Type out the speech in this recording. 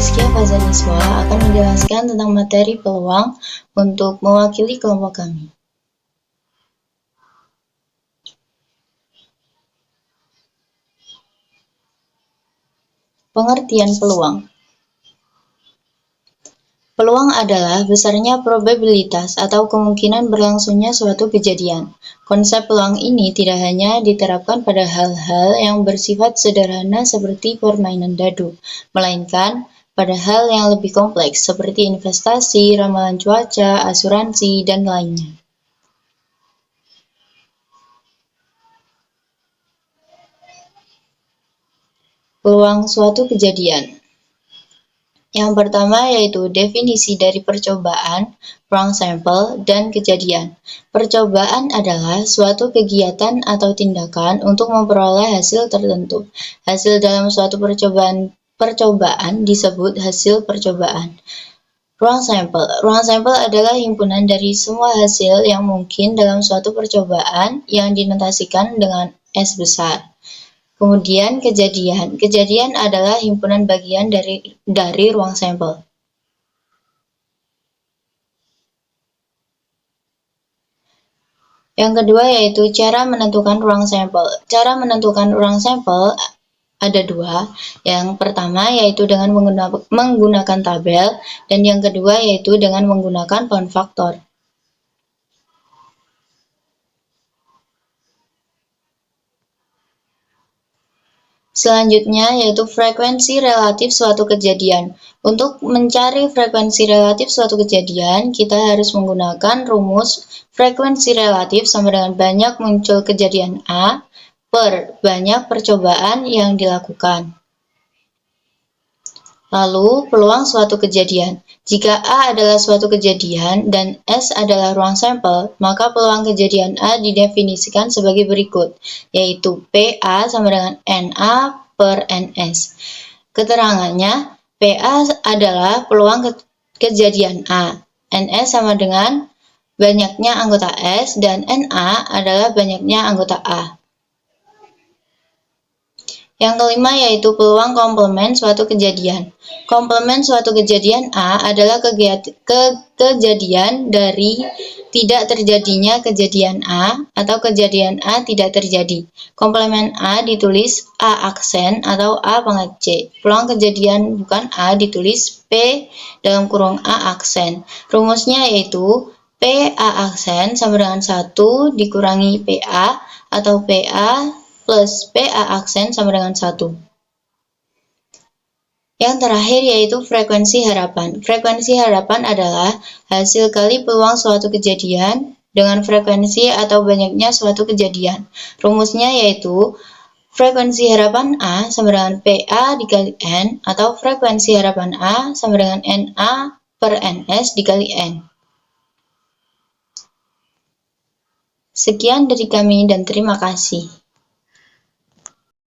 Rizky Fazaniswa akan menjelaskan tentang materi peluang untuk mewakili kelompok kami. Pengertian peluang. Peluang adalah besarnya probabilitas atau kemungkinan berlangsungnya suatu kejadian. Konsep peluang ini tidak hanya diterapkan pada hal-hal yang bersifat sederhana seperti permainan dadu, melainkan pada hal yang lebih kompleks seperti investasi, ramalan cuaca, asuransi, dan lainnya. Peluang suatu kejadian. Yang pertama yaitu definisi dari percobaan, wrong sample, dan kejadian. Percobaan adalah suatu kegiatan atau tindakan untuk memperoleh hasil tertentu. Hasil dalam suatu percobaan disebut hasil percobaan. Wrong sample. Wrong sample adalah himpunan dari semua hasil yang mungkin dalam suatu percobaan yang dinotasikan dengan S besar. Kemudian kejadian. Kejadian adalah himpunan bagian dari ruang sampel. Yang kedua yaitu cara menentukan ruang sampel. Cara menentukan ruang sampel ada dua. Yang pertama yaitu dengan menggunakan tabel, dan yang kedua yaitu dengan menggunakan pound factor. Selanjutnya yaitu frekuensi relatif suatu kejadian. Untuk mencari frekuensi relatif suatu kejadian, kita harus menggunakan rumus frekuensi relatif sama dengan banyak muncul kejadian A per banyak percobaan yang dilakukan. Lalu, peluang suatu kejadian. Jika A adalah suatu kejadian dan S adalah ruang sampel, maka peluang kejadian A didefinisikan sebagai berikut, yaitu PA sama dengan NA per NS. Keterangannya, PA adalah peluang kejadian A, NS sama dengan banyaknya anggota S, dan NA adalah banyaknya anggota A. Yang kelima yaitu peluang komplement suatu kejadian. Komplement suatu kejadian A adalah kejadian dari tidak terjadinya kejadian A atau kejadian A tidak terjadi. Komplement A ditulis A aksen atau A pangkat C. Peluang kejadian bukan A ditulis P dalam kurung A aksen. Rumusnya yaitu P A aksen sama dengan 1 dikurangi PA atau PA plus PA aksen sama dengan 1. Yang terakhir yaitu frekuensi harapan. Frekuensi harapan adalah hasil kali peluang suatu kejadian dengan frekuensi atau banyaknya suatu kejadian. Rumusnya yaitu frekuensi harapan A sama dengan PA dikali N atau frekuensi harapan A sama dengan NA per NS dikali N. Sekian dari kami dan terima kasih.